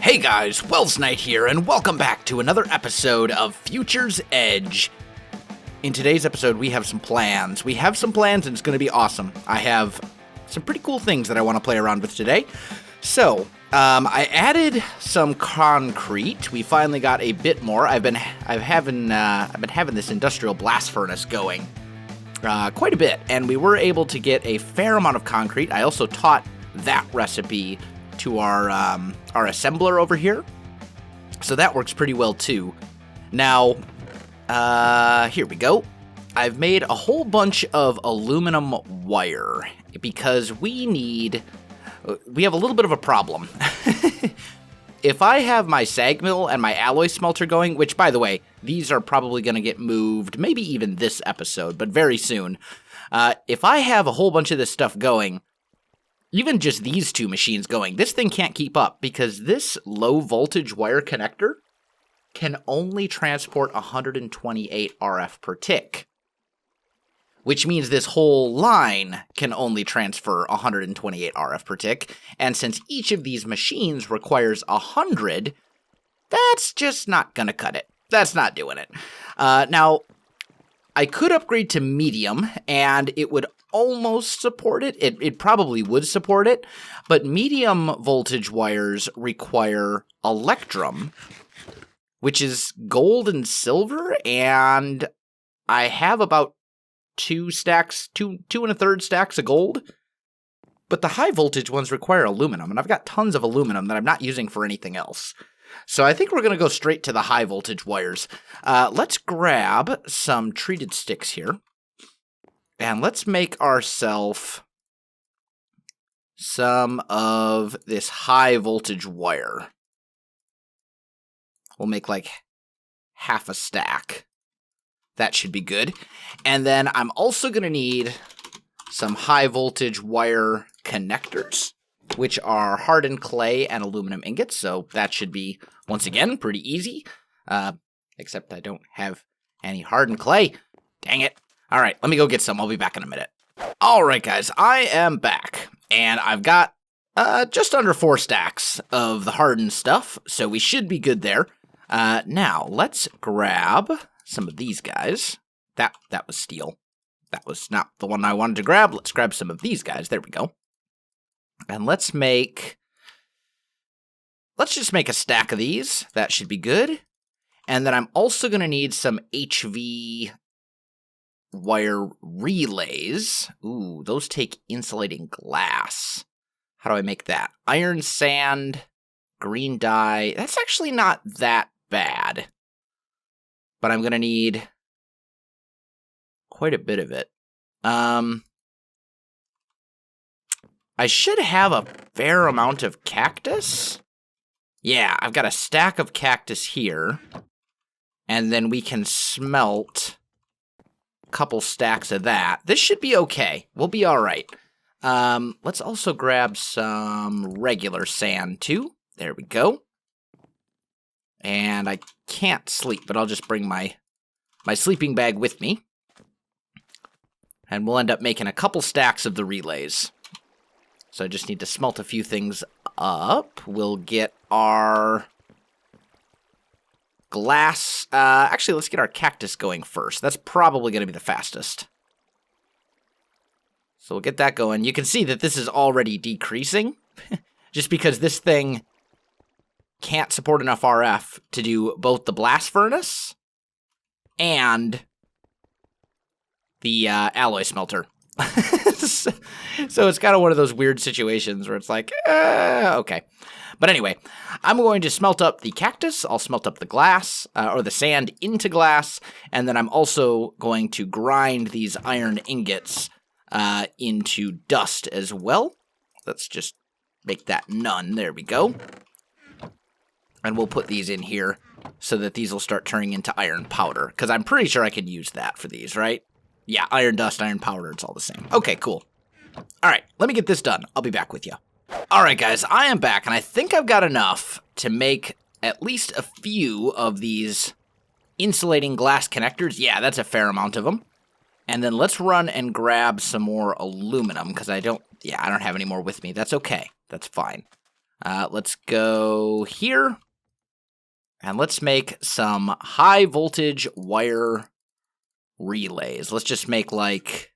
Hey guys, Welsknight here, and welcome back to another episode of Future's Edge. In today's episode, we have some plans. and it's going to be awesome. I have some pretty cool things that I want to play around with today. So, I added some concrete. We finally got a bit more. I've been having this industrial blast furnace going quite a bit, and we were able to get a fair amount of concrete. I also taught that recipe to our assembler over here, so that works pretty well too. Now, here we go. I've made a whole bunch of aluminum wire because we have a little bit of a problem. If I have my sag mill and my alloy smelter going, which, by the way, these are probably going to get moved, maybe even this episode, but very soon. If I have a whole bunch of this stuff going, even just these two machines going, this thing can't keep up because this low voltage wire connector can only transport 128 RF per tick, which means this whole line can only transfer 128 RF per tick, and since each of these machines requires 100, that's just not gonna cut it. That's not doing it. Now, I could upgrade to medium, and it would almost support it. It probably would support it, but medium voltage wires require electrum, which is gold and silver, and I have about two and a third stacks of gold, but the high voltage ones require aluminum, and I've got tons of aluminum that I'm not using for anything else. So I think we're going to go straight to the high voltage wires. Let's grab some treated sticks here. And let's make ourselves some of this high voltage wire. We'll make like half a stack. That should be good. And then I'm also going to need some high voltage wire connectors, which are hardened clay and aluminum ingots. So that should be, once again, pretty easy. Except I don't have any hardened clay. Dang it. All right, let me go get some. I'll be back in a minute. All right, guys, I am back, and I've got just under 4 stacks of the hardened stuff, so we should be good there. Now, let's grab some of these guys. That was steel. That was not the one I wanted to grab. Let's grab some of these guys. There we go. And let's just make a stack of these. That should be good. And then I'm also going to need some HV wire relays. Ooh, those take insulating glass. How do I make that? Iron sand, green dye. That's actually not that bad. But I'm going to need quite a bit of it. I should have a fair amount of cactus. Yeah, I've got a stack of cactus here. And then we can smelt couple stacks of that. This should be okay. We'll be all right. Let's also grab some regular sand too. There we go. And I can't sleep, but I'll just bring my sleeping bag with me. And we'll end up making a couple stacks of the relays. So I just need to smelt a few things up. We'll get our glass. Actually, let's get our cactus going first. That's probably going to be the fastest. So we'll get that going. You can see that this is already decreasing, just because this thing can't support enough RF to do both the blast furnace and the alloy smelter. So it's kind of one of those weird situations where it's like, okay. But anyway, I'm going to smelt up the cactus, I'll smelt up the glass, or the sand into glass, and then I'm also going to grind these iron ingots into dust as well. Let's just make that none. There we go. And we'll put these in here so that these will start turning into iron powder, because I'm pretty sure I can use that for these, right? Yeah, iron dust, iron powder, it's all the same. Okay, cool. All right, let me get this done. I'll be back with you. All right, guys, I am back, and I think I've got enough to make at least a few of these insulating glass connectors. Yeah, that's a fair amount of them. And then let's run and grab some more aluminum, because I don't have any more with me. That's okay. That's fine. Let's go here. And let's make some high voltage wire relays. Let's just make like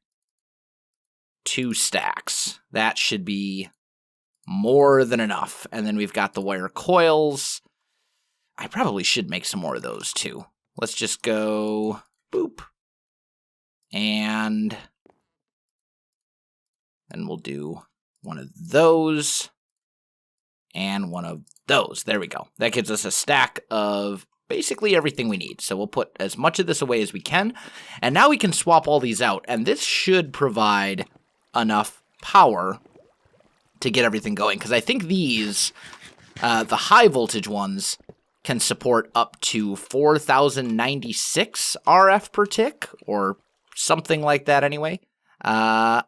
2 stacks. That should be more than enough. And then we've got the wire coils. I probably should make some more of those too. Let's just go boop. And then we'll do one of those and one of those. There we go. That gives us a stack of basically everything we need. So we'll put as much of this away as we can. And now we can swap all these out. And this should provide enough power to get everything going. Because I think these, the high voltage ones, can support up to 4096 RF per tick, or something like that anyway. I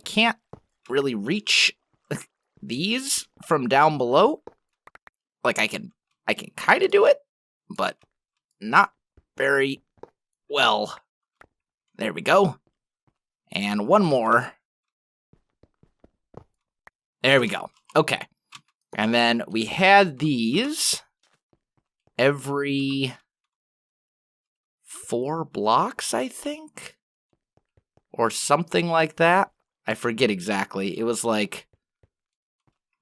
can't really reach these from down below. Like, I can kind of do it, but not very well. There we go. And one more. There we go. Okay. And then we had these every 4 blocks, I think? Or something like that. I forget exactly. It was like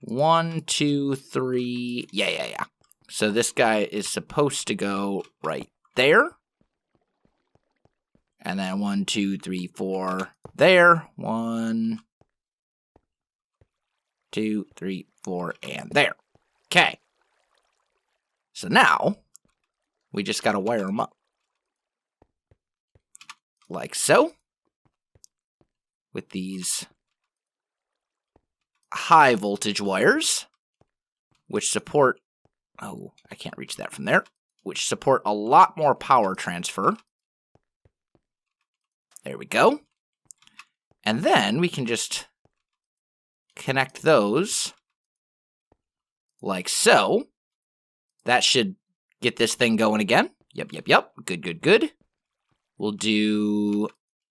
1, 2, 3. Yeah. So this guy is supposed to go right there. And then 1, 2, 3, 4 there. 1, 2, 3, 4, and there. Okay. So now, we just gotta wire them up. Like so. With these high voltage wires, which support, oh, I can't reach that from there, which support a lot more power transfer. There we go. And then we can just connect those like so. That should get this thing going again. Yep. Good. We'll do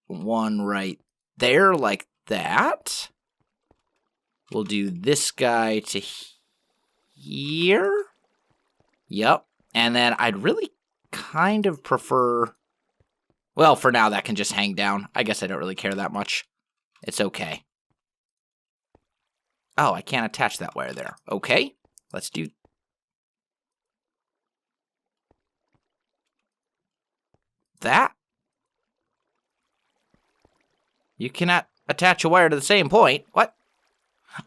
one right there like that. We'll do this guy to here. Yep. And then I'd really kind of prefer... Well, for now, that can just hang down. I guess I don't really care that much. It's okay. Oh, I can't attach that wire there. Okay. Let's do... that. You cannot attach a wire to the same point. What?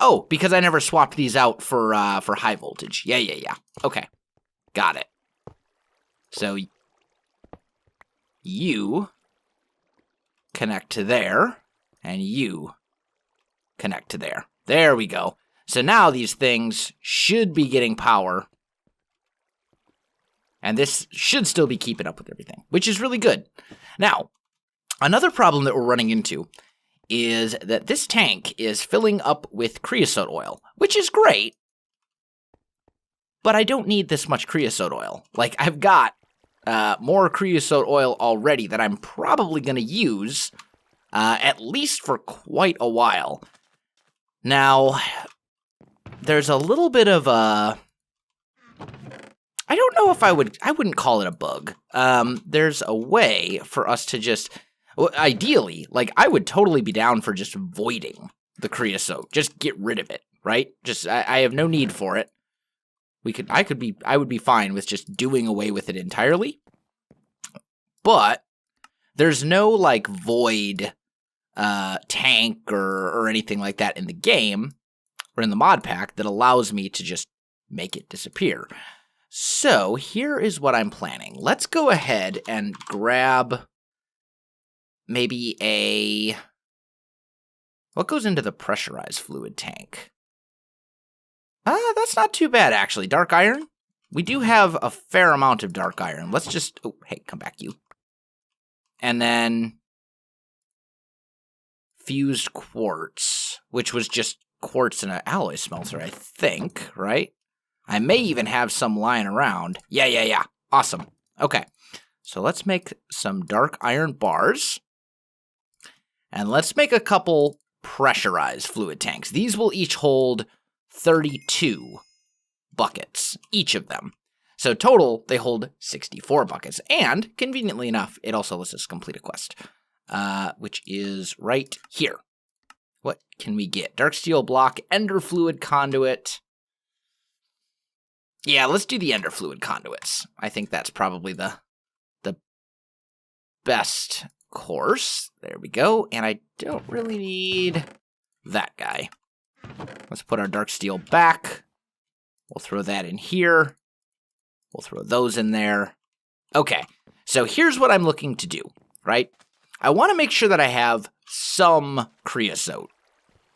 Oh, because I never swapped these out for high voltage. Yeah. Okay. Got it. So you connect to there, and you connect to there. There we go. So now these things should be getting power. And this should still be keeping up with everything, which is really good. Now, another problem that we're running into is that this tank is filling up with creosote oil, which is great, but I don't need this much creosote oil. Like, I've got more creosote oil already that I'm probably going to use at least for quite a while. Now, there's a little bit of a... I don't know if I wouldn't call it a bug. There's a way for us to just, well, ideally, like, I would totally be down for just voiding the creosote. Just get rid of it, right? Just, I have no need for it. I would be fine with just doing away with it entirely. But there's no, like, void tank or anything like that in the game, or in the mod pack, that allows me to just make it disappear. So, here is what I'm planning. Let's go ahead and grab maybe a... What goes into the pressurized fluid tank? That's not too bad, actually. Dark iron? We do have a fair amount of dark iron. Let's just... Oh, hey, come back, you. And then... fused quartz, which was just quartz and an alloy smelter, I think, right? I may even have some lying around. Yeah. Awesome. Okay. So let's make some dark iron bars. And let's make a couple pressurized fluid tanks. These will each hold 32 buckets, each of them. So total, they hold 64 buckets. And, conveniently enough, it also lets us complete a quest, which is right here. What can we get? Dark steel block, ender fluid conduit. Yeah, let's do the ender fluid conduits. I think that's probably the best course. There we go. And I don't really need that guy. Let's put our dark steel back. We'll throw that in here. We'll throw those in there. Okay, so here's what I'm looking to do, right? I want to make sure that I have some creosote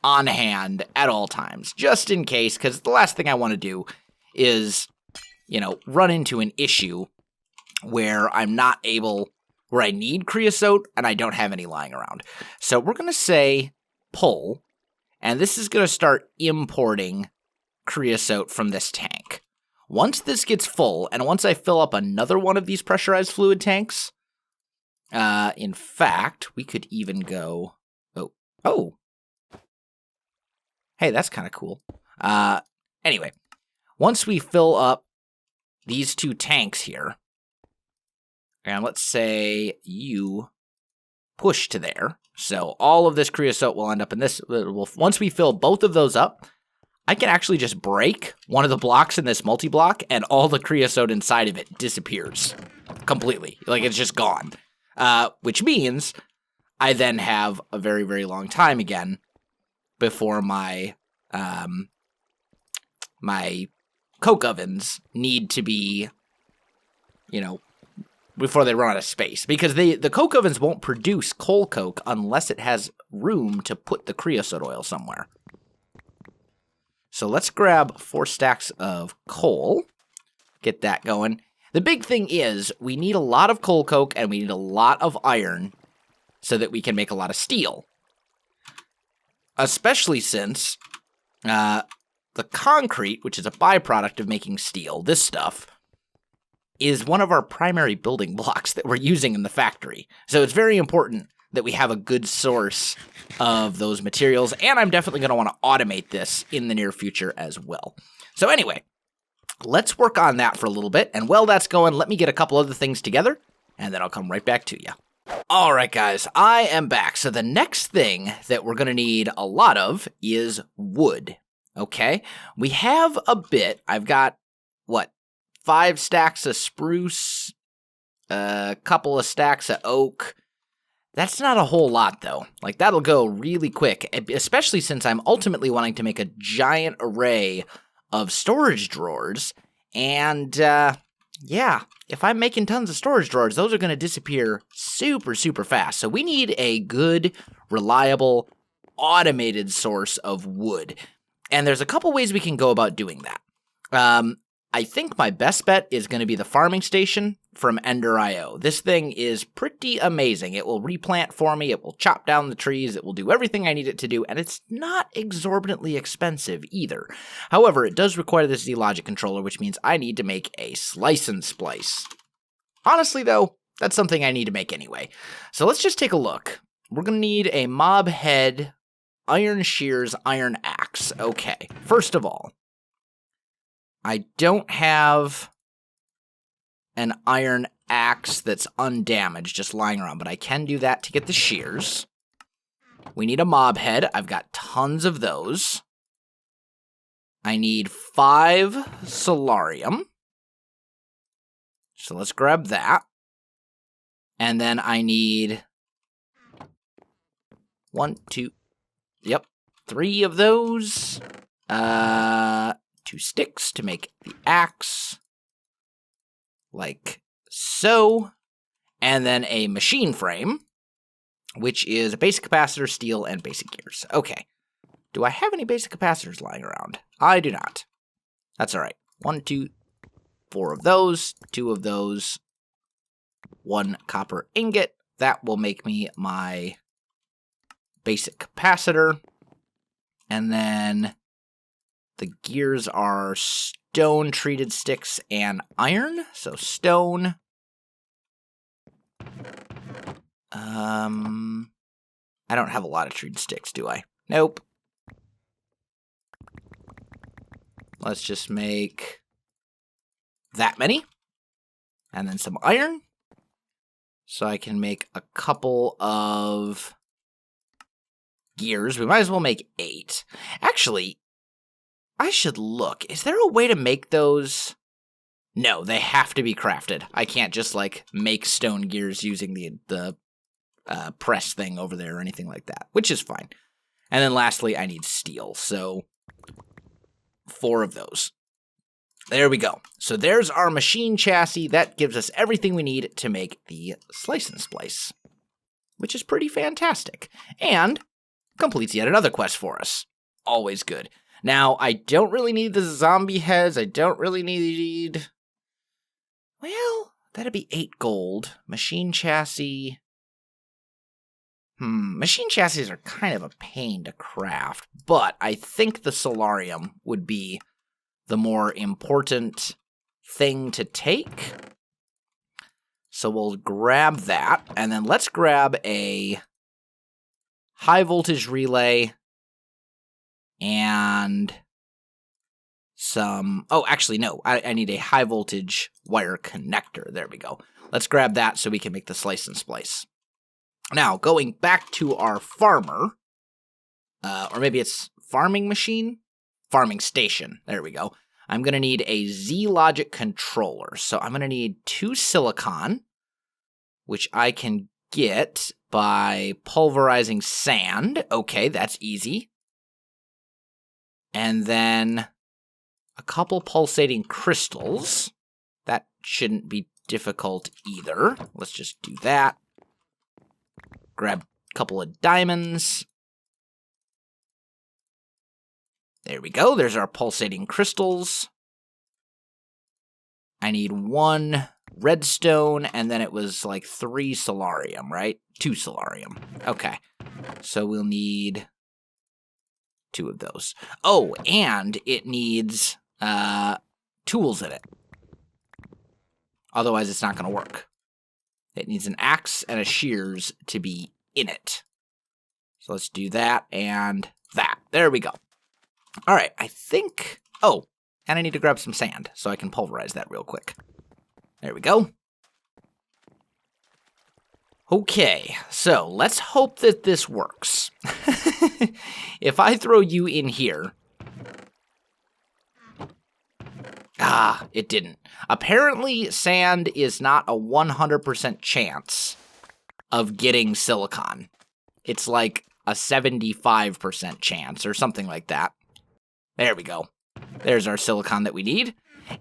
on hand at all times, just in case, because the last thing I want to do is, run into an issue where where I need creosote and I don't have any lying around. So we're going to say pull, and this is going to start importing creosote from this tank. Once this gets full, and once I fill up another one of these pressurized fluid tanks, in fact, we could even go, oh, hey, that's kind of cool. Anyway, once we fill up these 2 tanks here, and let's say you push to there. So all of this creosote will end up in this. Once we fill both of those up, I can actually just break one of the blocks in this multi-block, and all the creosote inside of it disappears completely. Like, it's just gone. Which means I then have a very, very long time again before my my coke ovens need to be, before they run out of space. Because the coke ovens won't produce coal coke unless it has room to put the creosote oil somewhere. So let's grab 4 stacks of coal. Get that going. The big thing is we need a lot of coal coke and we need a lot of iron so that we can make a lot of steel. Especially since the concrete, which is a byproduct of making steel, this stuff, is one of our primary building blocks that we're using in the factory. So it's very important that we have a good source of those materials, and I'm definitely going to want to automate this in the near future as well. So anyway, let's work on that for a little bit, and while that's going, let me get a couple other things together, and then I'll come right back to you. All right, guys, I am back. So the next thing that we're going to need a lot of is wood, okay? We have a bit. I've got, 5 stacks of spruce, a couple of stacks of oak. That's not a whole lot, though. Like, that'll go really quick, especially since I'm ultimately wanting to make a giant array of storage drawers. And, yeah, if I'm making tons of storage drawers, those are going to disappear super, super fast. So we need a good, reliable, automated source of wood. And there's a couple ways we can go about doing that. I think my best bet is going to be the farming station from Ender.io. This thing is pretty amazing. It will replant for me, it will chop down the trees, it will do everything I need it to do, and it's not exorbitantly expensive either. However, it does require this Z-Logic controller, which means I need to make a slice and splice. Honestly, though, that's something I need to make anyway. So let's just take a look. We're going to need a mob head, iron shears, iron axe. Okay, first of all, I don't have an iron axe that's undamaged, just lying around, but I can do that to get the shears. We need a mob head. I've got tons of those. I need 5 solarium. So let's grab that. And then I need 3 of those. 2 sticks to make the axe, like so, and then a machine frame, which is a basic capacitor, steel, and basic gears. Okay, do I have any basic capacitors lying around? I do not. That's all right. 1, 2, 4 of those, 2 of those, 1 copper ingot. That will make me my basic capacitor, and then the gears are stone-treated sticks and iron. So stone. I don't have a lot of treated sticks, do I? Nope. Let's just make that many. And then some iron. So I can make a couple of gears. We might as well make 8. Actually, I should look. Is there a way to make those? No, they have to be crafted. I can't just, like, make stone gears using the press thing over there or anything like that, which is fine. And then lastly, I need steel. So 4 of those. There we go. So there's our machine chassis. That gives us everything we need to make the slice and splice, which is pretty fantastic. And completes yet another quest for us. Always good. Now, I don't really need the zombie heads. I don't really need... Well, that'd be 8 gold. Machine chassis... Machine chassis are kind of a pain to craft, but I think the solarium would be the more important thing to take. So we'll grab that, and then let's grab a high voltage relay and some... Oh, actually, no. I need a high voltage wire connector. There we go. Let's grab that so we can make the slice and splice. Now, going back to our farmer, or maybe it's farming machine? Farming station. There we go. I'm going to need a Z-Logic controller. So I'm going to need 2 silicon, which I can get by pulverizing sand. Okay, that's easy. And then a couple pulsating crystals. That shouldn't be difficult either. Let's just do that. Grab a couple of diamonds. There we go. There's our pulsating crystals. I need 1 redstone, and then it was like 3 solarium, right? 2 solarium. Okay. So we'll need 2 of those. Oh, and it needs tools in it. Otherwise, it's not going to work. It needs an axe and a shears to be in it. So let's do that and that. There we go. All right, I think... Oh, and I need to grab some sand so I can pulverize that real quick. There we go. Okay, so let's hope that this works. If I throw you in here... Ah, it didn't. Apparently, sand is not a 100% chance of getting silicon. It's like a 75% chance or something like that. There we go. There's our silicon that we need.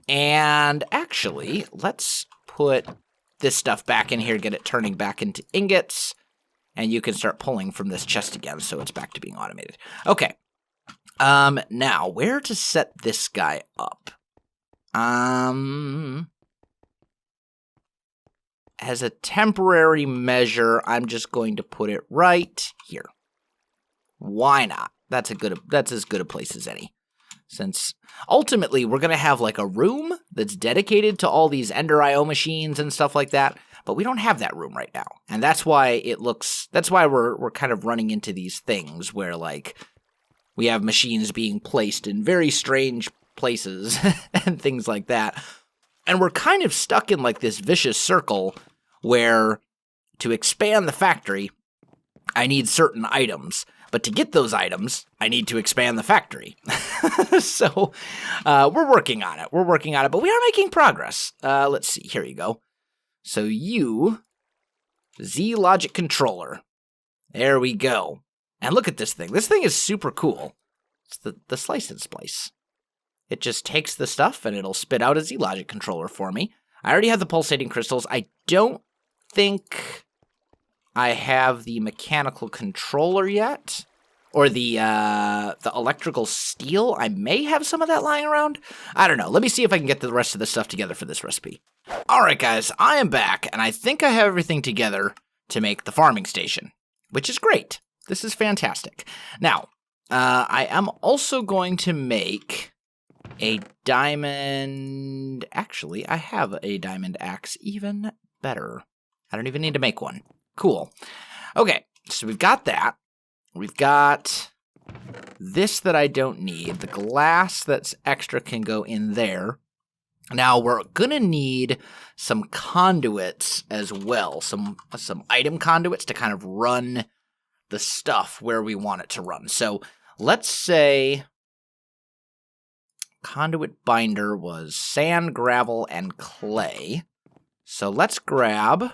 And actually, let's put this stuff back in here, get it turning back into ingots, and you can start pulling from this chest again, so it's back to being automated. Okay. Now, where to set this guy up? As a temporary measure, I'm just going to put it right here. Why not? That's as good a place as any. Since ultimately we're going to have like a room that's dedicated to all these Ender IO machines and stuff like that, but we don't have that room right now. And that's why we're kind of running into these things where like we have machines being placed in very strange places and things like that. And we're kind of stuck in like this vicious circle where to expand the factory, I need certain items. But to get those items, I need to expand the factory. So we're working on it. But we are making progress. Let's see. Here you go. So Z-Logic controller. There we go. And look at this thing. This thing is super cool. It's the slice and splice. It just takes the stuff and it'll spit out a Z-Logic controller for me. I already have the pulsating crystals. I don't think I have the mechanical controller yet. Or the electrical steel. I may have some of that lying around. I don't know. Let me see if I can get the rest of the stuff together for this recipe. Alright guys, I am back, and I think I have everything together to make the farming station. Which is great. This is fantastic. Now, I am also going to make a diamond... Actually, I have a diamond axe. Even better. I don't even need to make one. Cool. Okay, so we've got that. We've got this that I don't need. The glass that's extra can go in there. Now, we're going to need some conduits as well, some item conduits to kind of run the stuff where we want it to run. So let's say conduit binder was sand, gravel, and clay. So let's grab...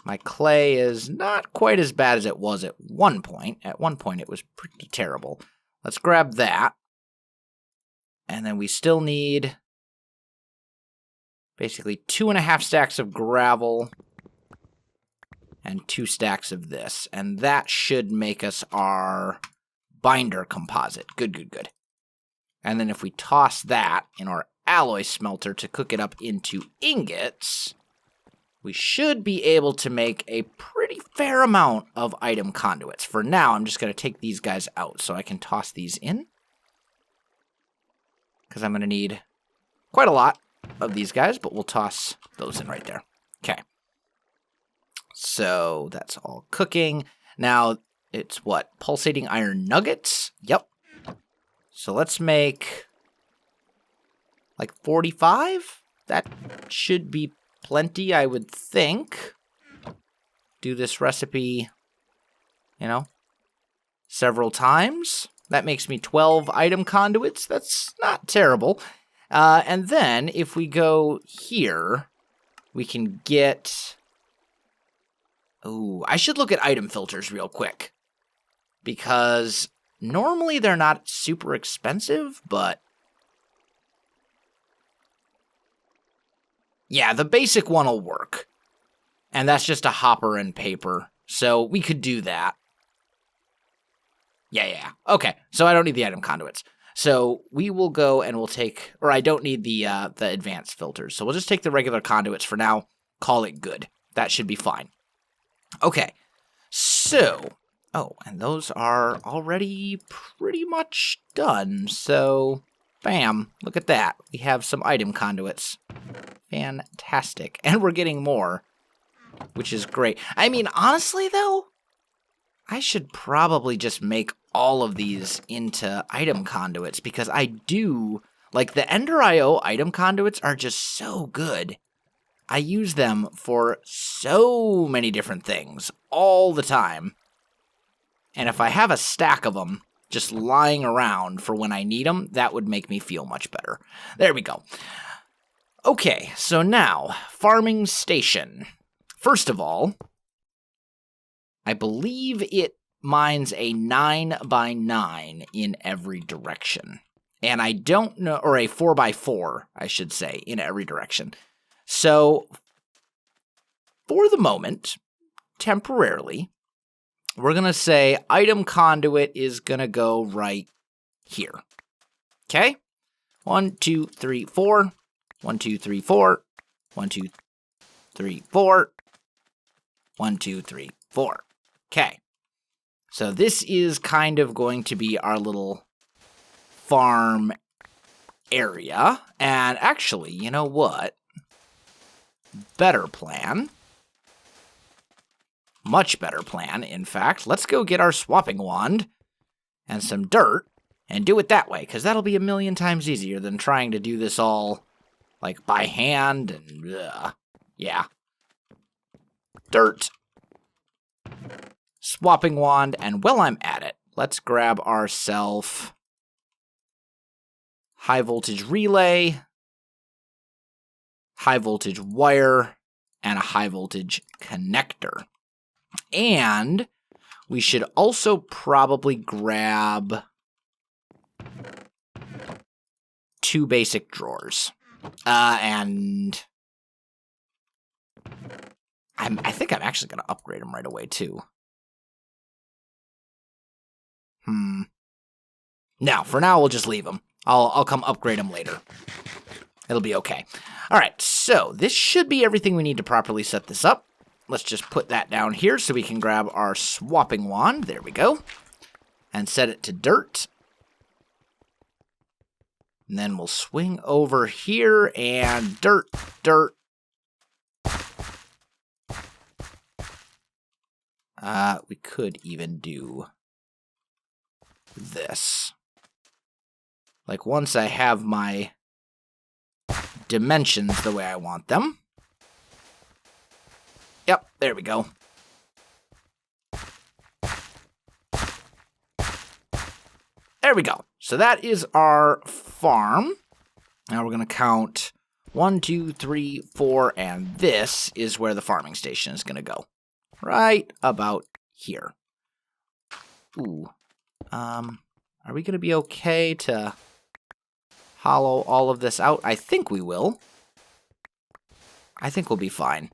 My clay is not quite as bad as it was at one point. At one point, it was pretty terrible. Let's grab that. And then we still need basically 2.5 stacks of gravel and 2 stacks of this. And that should make us our binder composite. Good, good, good. And then if we toss that in our alloy smelter to cook it up into ingots, we should be able to make a pretty fair amount of item conduits. For now, I'm just going to take these guys out so I can toss these in, because I'm going to need quite a lot of these guys, but we'll toss those in right there. Okay. So that's all cooking. Now, it's what? Pulsating iron nuggets? Yep. So let's make like 45? That should be plenty, I would think. Do this recipe, several times. That makes me 12 item conduits. That's not terrible. And then, if we go here, we can get... Ooh, I should look at item filters real quick. Because normally they're not super expensive, but... Yeah, the basic one will work. And that's just a hopper and paper. So we could do that. Yeah. Okay, so I don't need the item conduits. So we will go and we'll take... Or I don't need the advanced filters. So we'll just take the regular conduits for now. Call it good. That should be fine. Okay, so... Oh, and those are already pretty much done. So, bam, look at that. We have some item conduits. Fantastic. And we're getting more, which is great. I mean, honestly, though, I should probably just make all of these into item conduits, because I do, like, the Ender IO item conduits are just so good. I use them for so many different things all the time. And if I have a stack of them just lying around for when I need them, that would make me feel much better. There we go. Okay, so now, farming station. First of all, I believe it mines a 9x9 in every direction. And I don't know, or a 4x4, I should say, in every direction. So, for the moment, temporarily, we're going to say item conduit is going to go right here. Okay? 1, 2, 3, 4. 1, 2, 3, 4. 1, 2, 3, 4. 1, 2, 3, 4. Okay. So this is kind of going to be our little farm area. And actually, you know what? Better plan. Much better plan, in fact. Let's go get our swapping wand and some dirt and do it that way, because that'll be a million times easier than trying to do this all, like, by hand and, yeah. Dirt. Swapping wand, and while I'm at it, let's grab ourselves high voltage relay, high voltage wire, and a high voltage connector. And we should also probably grab 2 basic drawers. And I think I'm actually going to upgrade them right away, too. No, for now, we'll just leave them. I'll come upgrade them later. It'll be okay. All right, so this should be everything we need to properly set this up. Let's just put that down here so we can grab our swapping wand. There we go. And set it to dirt. And then we'll swing over here and dirt. We could even do this. Like, once I have my dimensions the way I want them. Yep, there we go. There we go. So that is our farm. Now we're going to count 1, 2, 3, 4, and this is where the farming station is going to go. Right about here. Ooh. Are we going to be okay to hollow all of this out? I think we will. I think we'll be fine.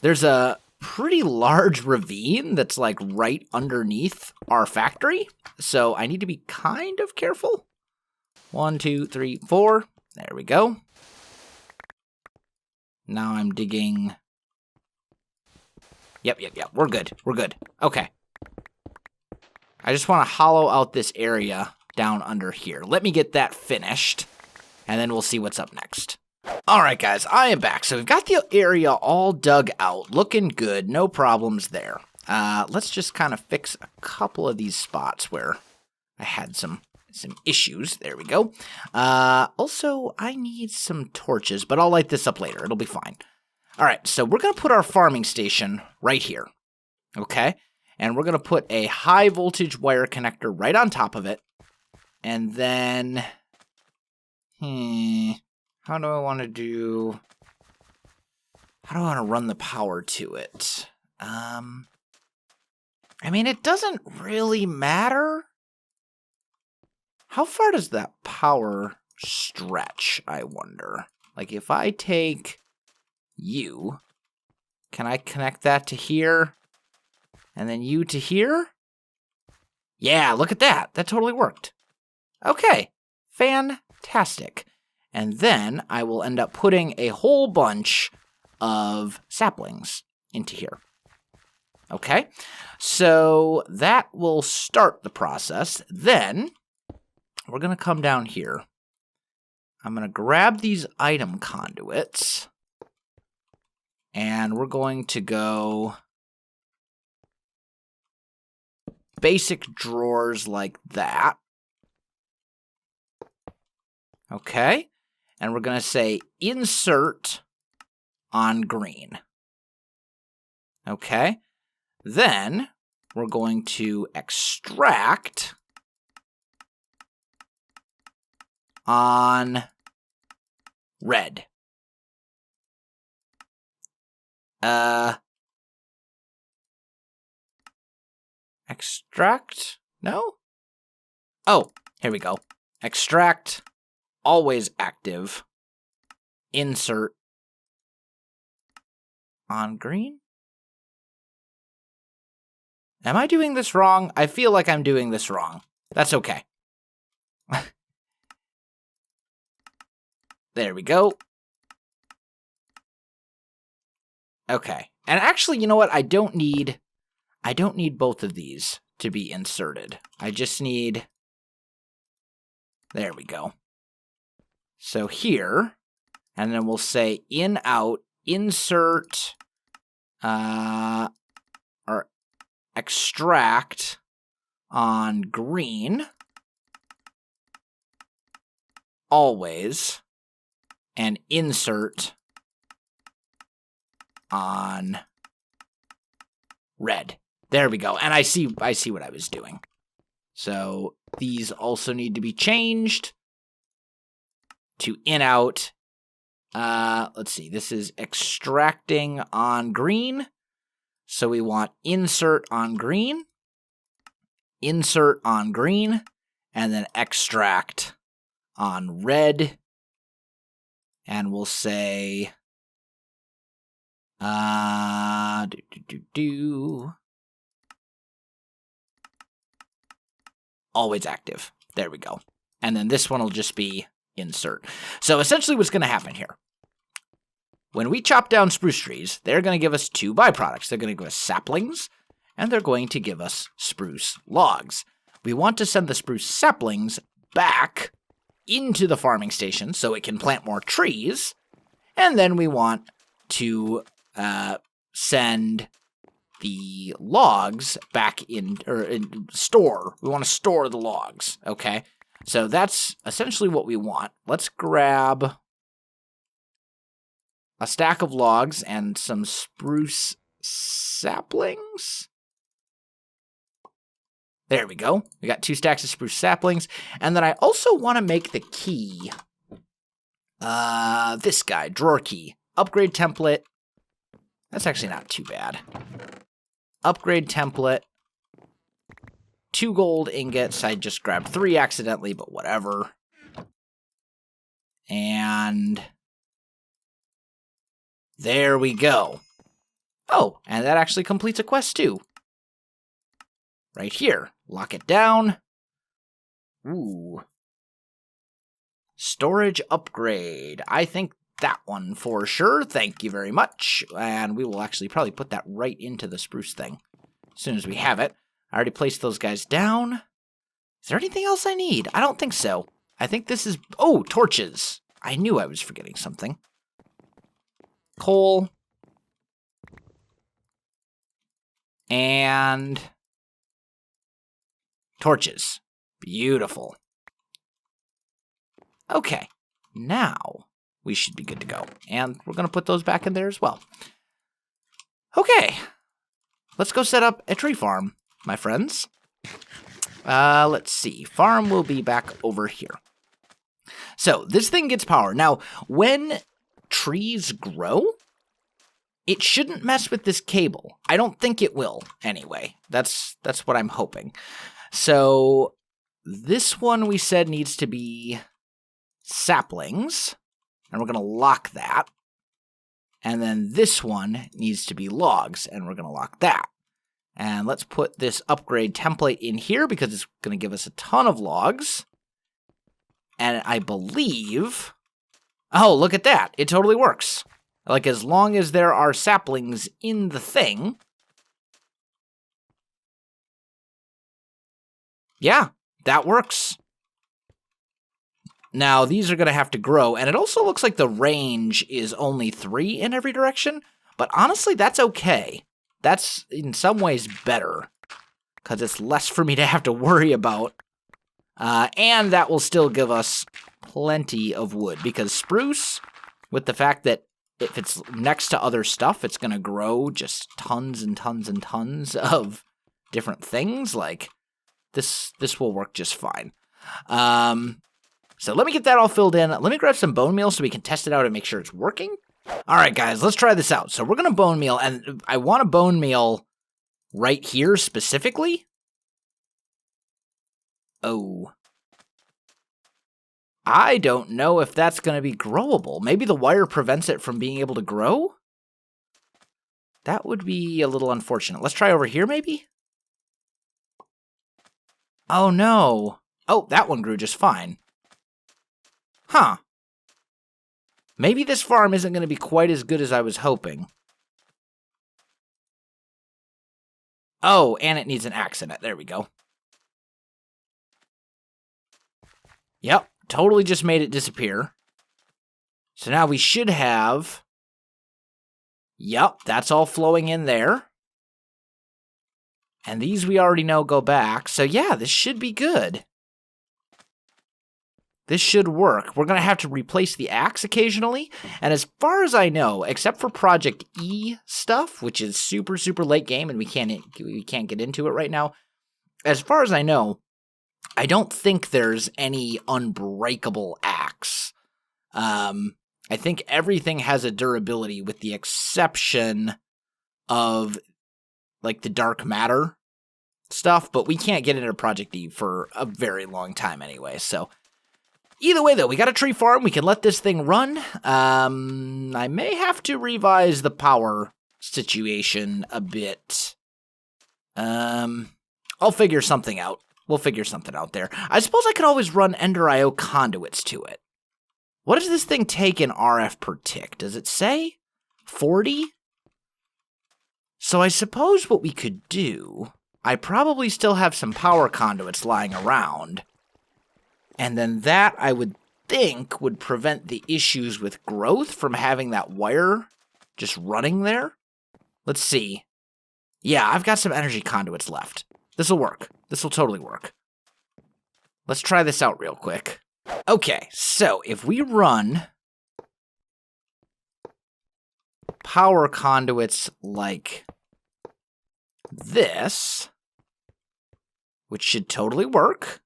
There's a pretty large ravine that's like right underneath our factory, so I need to be kind of careful. 1, 2, 3, 4. There we go. Now I'm digging. Yep. We're good. We're good. Okay. I just want to hollow out this area down under here. Let me get that finished, and then we'll see what's up next. All right, guys, I am back. So we've got the area all dug out, looking good, no problems there. Let's just kind of fix a couple of these spots where I had some issues. There we go. Also, I need some torches, but I'll light this up later. It'll be fine. All right, so we're going to put our farming station right here, okay? And we're going to put a high voltage wire connector right on top of it. And then, how do I want to run the power to it? I mean, it doesn't really matter. How far does that power stretch, I wonder? Like, if I take you, can I connect that to here? And then you to here? Yeah, look at that. That totally worked. Okay, fantastic. And then I will end up putting a whole bunch of saplings into here. Okay, so that will start the process. Then we're going to come down here. I'm going to grab these item conduits. And we're going to go basic drawers like that. Okay. And we're going to say insert on green. Okay. Then we're going to extract on red. Extract? No? Oh, here we go. Extract, always active, insert on green? Am I doing this wrong? I feel like I'm doing this wrong. That's okay. There we go. Okay. And actually, you know what? I don't need both of these to be inserted. I just need... There we go. So here, and then we'll say in, out, insert, or extract on green, always, and insert on red. There we go. And I see what I was doing. So these also need to be changed to in, out. Let's see. This is extracting on green. So we want insert on green, and then extract on red. And we'll say, always active. There we go. And then this one will just be insert. So essentially what's going to happen here, when we chop down spruce trees, they're going to give us two byproducts. They're going to give us saplings, and they're going to give us spruce logs. We want to send the spruce saplings back into the farming station so it can plant more trees, and then we want to send the logs back in store. We want to store the logs, okay? So that's essentially what we want. Let's grab a stack of logs and some spruce saplings. There we go. We got 2 stacks of spruce saplings. And then I also want to make the key. This guy, drawer key. Upgrade template. That's actually not too bad. Upgrade template. 2 gold ingots. I just grabbed 3 accidentally, but whatever. And there we go. Oh, and that actually completes a quest too. Right here. Lock it down. Ooh. Storage upgrade. I think that one for sure. Thank you very much. And we will actually probably put that right into the spruce thing as soon as we have it. I already placed those guys down. Is there anything else I need? I don't think so. I think this is... Oh, torches. I knew I was forgetting something. Coal. And... torches. Beautiful. Okay. Now, we should be good to go. And we're going to put those back in there as well. Okay. Let's go set up a tree farm, my friends. Let's see. Farm will be back over here. So, this thing gets power. Now, when trees grow, it shouldn't mess with this cable. I don't think it will, anyway. That's what I'm hoping. So, this one we said needs to be saplings. And we're going to lock that. And then this one needs to be logs, and we're going to lock that. And let's put this upgrade template in here because it's going to give us a ton of logs. And I believe... Oh, look at that. It totally works. Like, as long as there are saplings in the thing... Yeah, that works. Now, these are going to have to grow, and it also looks like the range is only 3 in every direction, but honestly, that's okay. That's, in some ways, better, because it's less for me to have to worry about, and that will still give us plenty of wood, because spruce, with the fact that if it's next to other stuff, it's going to grow just tons and tons and tons of different things, like, this will work just fine. So let me get that all filled in. Let me grab some bone meal so we can test it out and make sure it's working. All right, guys, let's try this out. So we're going to bone meal, and I want a bone meal right here specifically. Oh. I don't know if that's going to be growable. Maybe the wire prevents it from being able to grow? That would be a little unfortunate. Let's try over here, maybe? Oh, no. Oh, that one grew just fine. Huh. Maybe this farm isn't going to be quite as good as I was hoping. Oh, and it needs an axe in it. There we go. Yep, totally just made it disappear. So now we should have... Yep, that's all flowing in there. And these we already know go back. So yeah, this should be good. This should work. We're going to have to replace the axe occasionally. And as far as I know, except for Project E stuff, which is super, super late game, and we can't get into it right now. As far as I know, I don't think there's any unbreakable axe. I think everything has a durability with the exception of, like, the dark matter stuff. But we can't get into Project E for a very long time anyway, so... Either way, though, we got a tree farm. We can let this thing run. I may have to revise the power situation a bit. I'll figure something out. We'll figure something out there. I suppose I could always run Ender IO conduits to it. What does this thing take in RF per tick? Does it say 40? So I suppose what we could do... I probably still have some power conduits lying around... And then that, I would think, would prevent the issues with growth from having that wire just running there. Let's see. Yeah, I've got some energy conduits left. This'll work. This'll totally work. Let's try this out real quick. Okay, so if we run power conduits like this, which should totally work.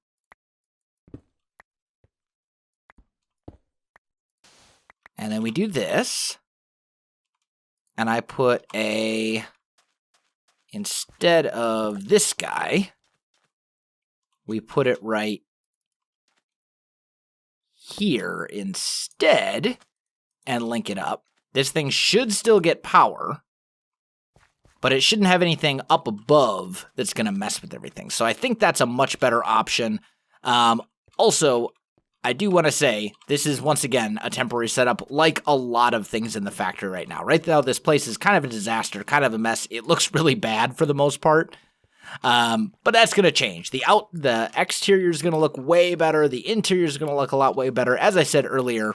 And then we do this. And I put instead of this guy, we put it right here instead and link it up. This thing should still get power, but it shouldn't have anything up above that's going to mess with everything. So I think that's a much better option. Also, I do want to say this is, once again, a temporary setup like a lot of things in the factory right now. Right now, this place is kind of a disaster, kind of a mess. It looks really bad for the most part. But that's going to change. The exterior is going to look way better. The interior is going to look a lot way better. As I said earlier,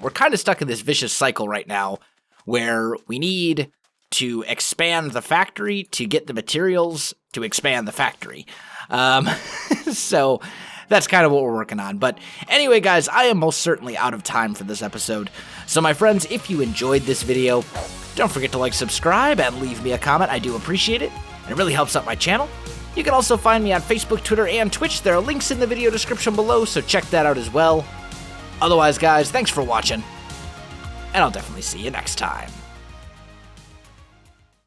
we're kind of stuck in this vicious cycle right now where we need to expand the factory to get the materials to expand the factory. So that's kind of what we're working on. But anyway, guys, I am most certainly out of time for this episode. So my friends, if you enjoyed this video, don't forget to like, subscribe, and leave me a comment. I do appreciate it. And it really helps out my channel. You can also find me on Facebook, Twitter, and Twitch. There are links in the video description below, so check that out as well. Otherwise, guys, thanks for watching, and I'll definitely see you next time.